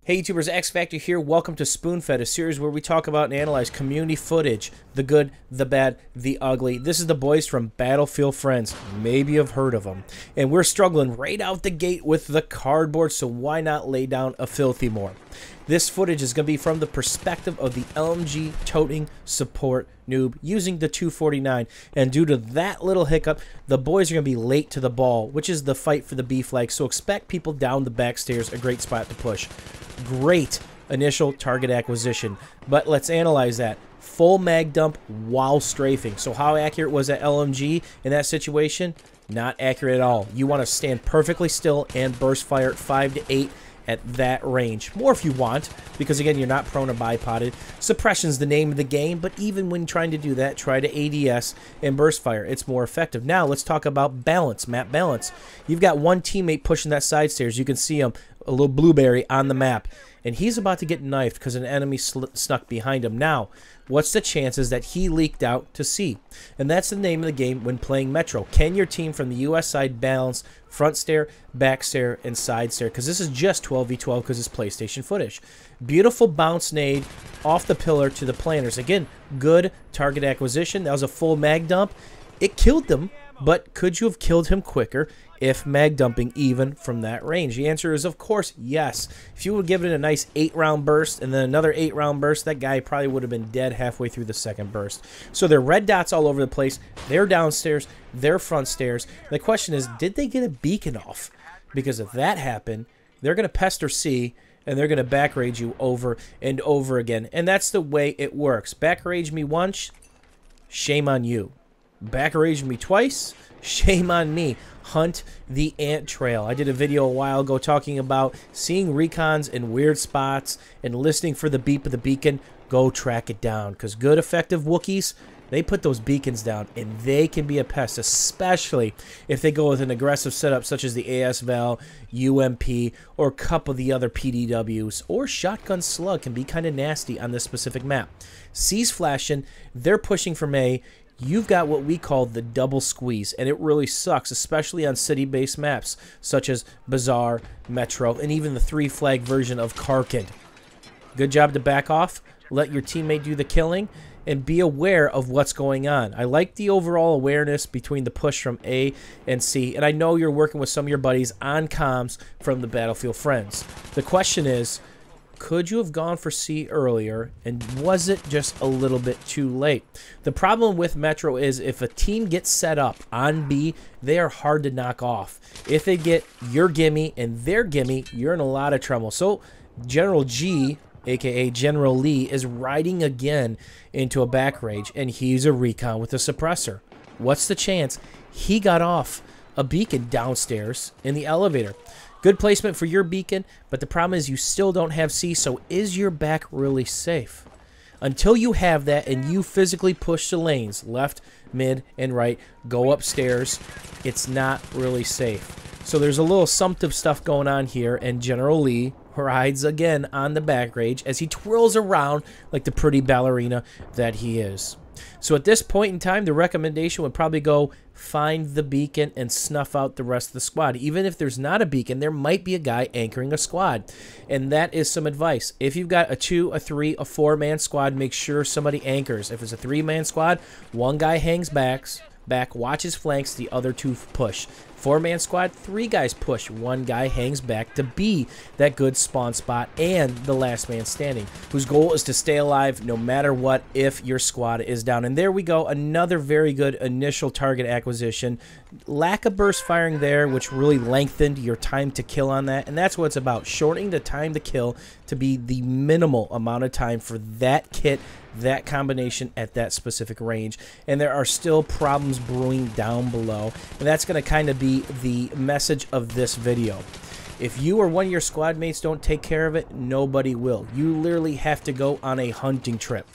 Hey YouTubers, X Factor here. Welcome to Spoonfed, a series where we talk about and analyze community footage, the good, the bad, the ugly. This is the boys from Battlefield Friends. Maybe you've heard of them. And we're struggling right out the gate with the cardboard, so why not lay down a filthy more? This footage is going to be from the perspective of the LMG toting support noob using the 249. And due to that little hiccup, the boys are going to be late to the ball, which is the fight for the B flag. So expect people down the back stairs, a great spot to push. Great initial target acquisition, but let's analyze that. Full mag dump while strafing. So how accurate was that LMG in that situation? Not accurate at all. You want to stand perfectly still and burst fire at 5 to 8 at that range. More if you want, because again, you're not prone to bipoded. Suppression's the name of the game, but even when trying to do that, try to ADS and burst fire. It's more effective. Now, let's talk about balance, map balance. You've got one teammate pushing that side stairs. You can see him, a little blueberry on the map, and he's about to get knifed because an enemy snuck behind him. Now, what's the chances that he leaked out to C? And that's the name of the game when playing Metro. Can your team from the US side balance front stair, back stair, and side stair? Because this is just 12v12 because it's PlayStation footage. Beautiful bounce nade off the pillar to the planters. Again, good target acquisition. That was a full mag dump. It killed them, but could you have killed him quicker if mag dumping even from that range? The answer is, of course, yes. If you would give it a nice 8-round burst and then another 8-round burst, that guy probably would have been dead halfway through the second burst. So there are red dots all over the place. They're downstairs. They're front stairs. The question is, did they get a beacon off? Because if that happened, they're going to pester C, and they're going to back rage you over and over again. And that's the way it works. Back rage me once, shame on you. Back rage me twice, shame on me. Hunt the ant trail. I did a video a while ago talking about seeing recons in weird spots and listening for the beep of the beacon. Go track it down, because good effective Wookiees, they put those beacons down and they can be a pest, especially if they go with an aggressive setup such as the ASVAL, UMP, or a couple of the other PDWs, or Shotgun Slug can be kind of nasty on this specific map. C's flashing, they're pushing from A. You've got what we call the double squeeze, and it really sucks, especially on city-based maps such as Bazaar, Metro, and even the 3-flag version of Karkand. Good job to back off, let your teammate do the killing, and be aware of what's going on. I like the overall awareness between the push from A and C, and I know you're working with some of your buddies on comms from the Battlefield Friends. The question is, could you have gone for C earlier, and was it just a little bit too late? The problem with Metro is if a team gets set up on B, they are hard to knock off. If they get your gimme and their gimme, you're in a lot of trouble. So General G, aka General Lee, is riding again into a back rage, and he's a recon with a suppressor. What's the chance he got off a beacon downstairs in the elevator? Good placement for your beacon, but the problem is you still don't have C, so is your back really safe? Until you have that and you physically push the lanes, left, mid, and right, go upstairs, it's not really safe. So there's a little sumptive stuff going on here, and General Lee rides again on the back rage as he twirls around like the pretty ballerina that he is. So at this point in time, the recommendation would probably go find the beacon and snuff out the rest of the squad. Even if there's not a beacon, there might be a guy anchoring a squad. And that is some advice. If you've got a 2, a 3, a 4-man squad, make sure somebody anchors. If it's a 3-man squad, one guy hangs back, watches flanks, the other 2 push. 4-man squad, 3 guys push, 1 guy hangs back to be that good spawn spot and the last man standing, whose goal is to stay alive no matter what if your squad is down. And there we go, another very good initial target acquisition. Lack of burst firing there, which really lengthened your time to kill on that, and that's what it's about, shortening the time to kill to be the minimal amount of time for that kit, that combination at that specific range. And there are still problems brewing down below, and that's going to kind of be the message of this video. If you or one of your squad mates don't take care of it, nobody will. You literally have to go on a hunting trip.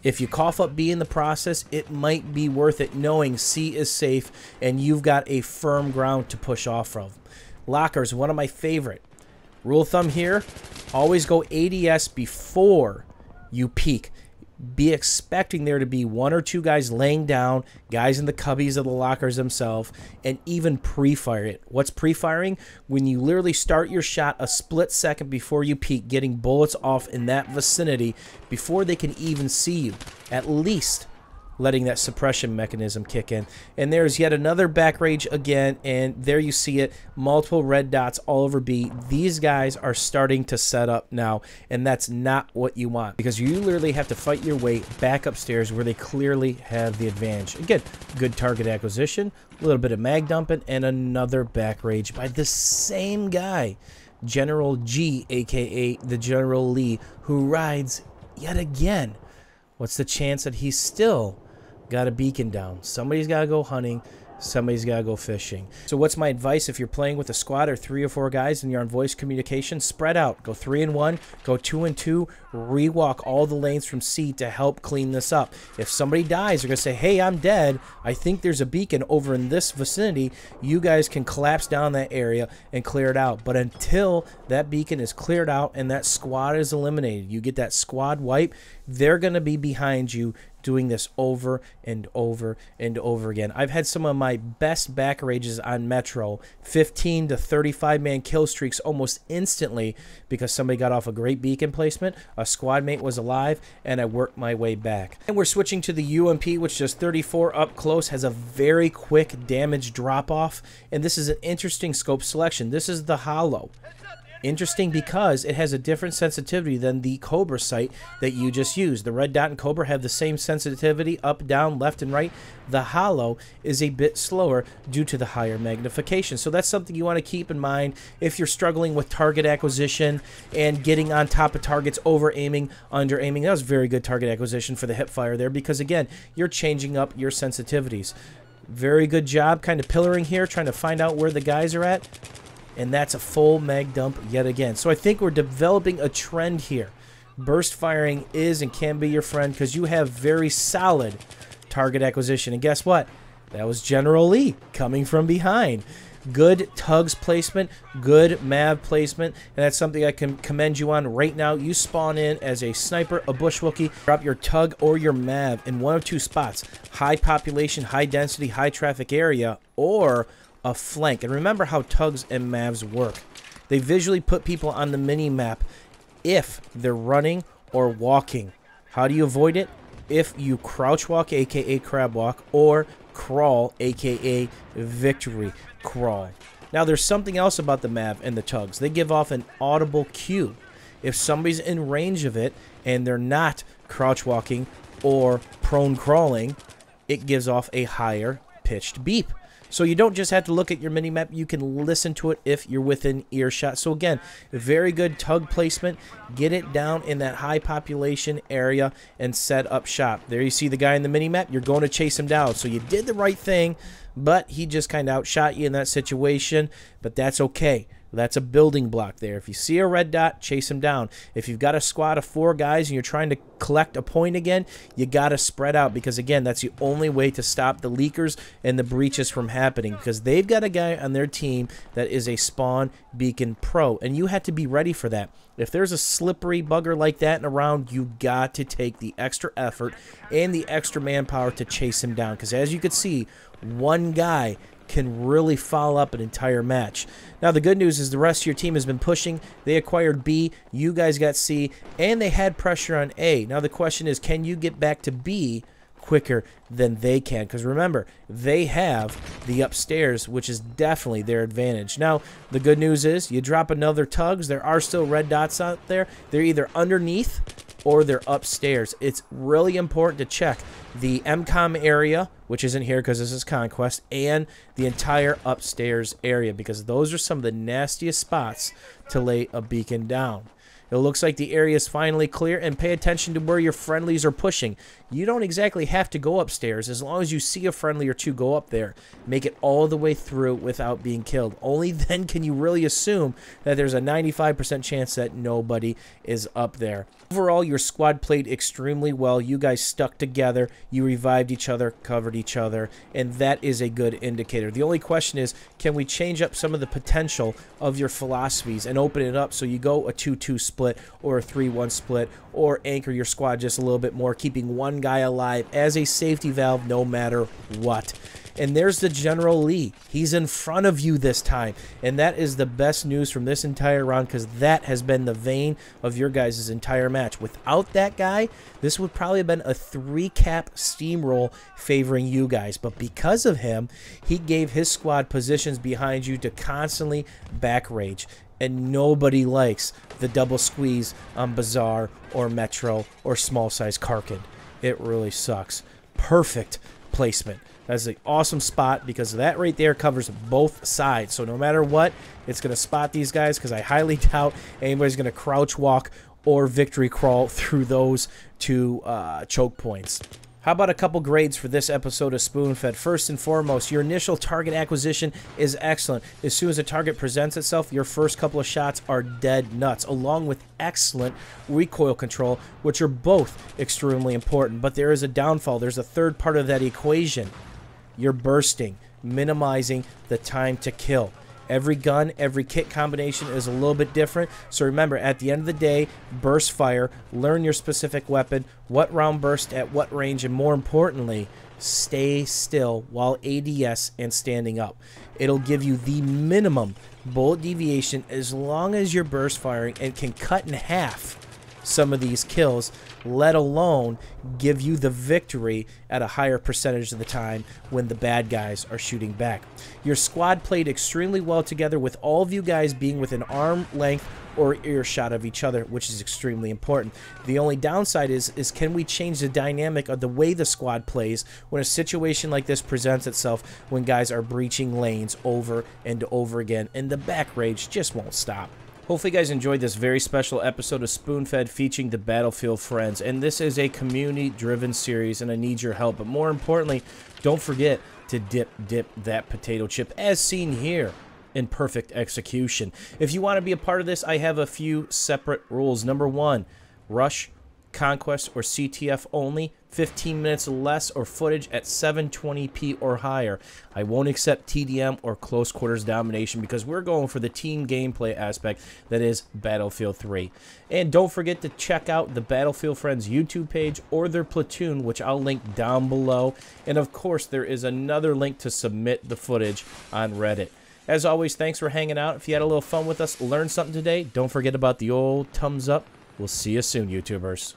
If you cough up B in the process, it might be worth it knowing C is safe and you've got a firm ground to push off of. Lockers, one of my favorite. Rule of thumb here, always go ADS before you peek. be expecting there to be 1 or 2 guys laying down, guys in the cubbies of the lockers themselves, and even pre-fire it. What's pre-firing? When you literally start your shot a split second before you peek, getting bullets off in that vicinity before they can even see you. At least letting that suppression mechanism kick in. And there's yet another back rage again, and there you see it, multiple red dots all over B. These guys are starting to set up now, and that's not what you want, because you literally have to fight your way back upstairs where they clearly have the advantage. Again, good target acquisition, a little bit of mag dumping, and another back rage by the same guy, General G, aka the General Lee, who rides yet again. What's the chance that he's still got a beacon down? Somebody's got to go hunting. Somebody's got to go fishing. So what's my advice if you're playing with a squad or 3 or 4 guys and you're on voice communication? Spread out. Go 3 and 1. Go 2 and 2. Rewalk all the lanes from C to help clean this up. If somebody dies, they're going to say, hey, I'm dead. I think there's a beacon over in this vicinity. You guys can collapse down that area and clear it out. But until that beacon is cleared out and that squad is eliminated, you get that squad wipe, they're going to be behind you doing this over and over and over again. I've had some of my best back rages on Metro, 15 to 35 man kill streaks almost instantly because somebody got off a great beacon placement, a squad mate was alive, and I worked my way back. And we're switching to the UMP, which does 34 up close, has a very quick damage drop off, and this is an interesting scope selection. This is the Hollow. Interesting because it has a different sensitivity than the Cobra sight that you just used. The red dot and Cobra have the same sensitivity, up, down, left, and right. The Hollow is a bit slower due to the higher magnification. So that's something you want to keep in mind if you're struggling with target acquisition and getting on top of targets, over aiming, under aiming. That was very good target acquisition for the hip fire there because, again, you're changing up your sensitivities. Very good job kind of pillaring here, trying to find out where the guys are at. And that's a full mag dump yet again. So I think we're developing a trend here. Burst firing is and can be your friend because you have very solid target acquisition. And guess what? That was General Lee coming from behind. Good tugs placement, good MAV placement, and that's something I can commend you on right now. You spawn in as a sniper, a bushwookie, drop your tug or your MAV in 1 of 2 spots. High population, high density, high traffic area, or a flank. And remember how tugs and MAVs work. They visually put people on the mini map if they're running or walking. How do you avoid it? If you crouch walk, aka crab walk, or crawl, aka victory crawl. Now there's something else about the MAV and the tugs. They give off an audible cue. If somebody's in range of it and they're not crouch walking or prone crawling, it gives off a higher pitched beep. So you don't just have to look at your mini-map, you can listen to it if you're within earshot. So again, very good tug placement. Get it down in that high population area and set up shop. There you see the guy in the mini-map, you're going to chase him down. So you did the right thing, but he just kind of outshot you in that situation, but that's okay. That's a building block there. If you see a red dot, chase him down. If you've got a squad of 4 guys and you're trying to collect a point again, you got to spread out because, again, that's the only way to stop the leakers and the breaches from happening because they've got a guy on their team that is a spawn beacon pro, and you have to be ready for that. If there's a slippery bugger like that in a round, you got to take the extra effort and the extra manpower to chase him down because, as you can see, one guy can really foul up an entire match. Now the good news is the rest of your team has been pushing. They acquired B, you guys got C, and they had pressure on A. Now the question is, can you get back to B quicker than they can? Because remember, they have the upstairs, which is definitely their advantage. Now the good news is you drop another tugs, there are still red dots out there. They're either underneath or they're upstairs. It's really important to check the MCOM area, which isn't here because this is Conquest, and the entire upstairs area because those are some of the nastiest spots to lay a beacon down. It looks like the area is finally clear, and pay attention to where your friendlies are pushing. You don't exactly have to go upstairs. As long as you see a friendly or 2 go up there, make it all the way through without being killed. Only then can you really assume that there's a 95% chance that nobody is up there. Overall, your squad played extremely well. You guys stuck together. You revived each other, covered each other, and that is a good indicator. The only question is, can we change up some of the potential of your philosophies and open it up so you go a 2-2 split? split or a 3-1 split, or anchor your squad just a little bit more, keeping one guy alive as a safety valve no matter what. And there's the General Lee. He's in front of you this time. And that is the best news from this entire round, because that has been the vein of your guys' entire match. Without that guy, this would probably have been a 3-cap steamroll favoring you guys. But because of him, he gave his squad positions behind you to constantly back rage. And nobody likes the double squeeze on Bazaar or Metro or small size Karkin. It really sucks. Perfect placement. That's an awesome spot, because that right there covers both sides. So no matter what, it's going to spot these guys, because I highly doubt anybody's going to crouch walk or victory crawl through those two choke points. How about a couple grades for this episode of Spoonfed? First and foremost, your initial target acquisition is excellent. As soon as a target presents itself, your first couple of shots are dead nuts, along with excellent recoil control, which are both extremely important. But there is a downfall. There's a third part of that equation. You're bursting, minimizing the time to kill. Every gun, every kit combination is a little bit different. So remember, at the end of the day, burst fire, learn your specific weapon, what round burst at what range, and more importantly, stay still while ADS and standing up. It'll give you the minimum bullet deviation as long as you're burst firing, and can cut in half some of these kills, let alone give you the victory at a higher percentage of the time when the bad guys are shooting back. Your squad played extremely well together, with all of you guys being within arm length or earshot of each other, which is extremely important. The only downside is can we change the dynamic of the way the squad plays when a situation like this presents itself, when guys are breaching lanes over and over again, and the back rage just won't stop. Hopefully you guys enjoyed this very special episode of Spoonfed featuring the Battlefield Friends. And this is a community-driven series, and I need your help. But more importantly, don't forget to dip that potato chip, as seen here, in perfect execution. If you want to be a part of this, I have a few separate rules. Number 1, rush, conquest, or CTF only, 15 minutes or less, or footage at 720p or higher. I won't accept TDM or close quarters domination, because we're going for the team gameplay aspect that is Battlefield 3. And don't forget to check out the Battlefield Friends YouTube page or their platoon, which I'll link down below. And of course, there is another link to submit the footage on Reddit. As always, thanks for hanging out. If you had a little fun with us, learned something today, don't forget about the old thumbs up. We'll see you soon, YouTubers.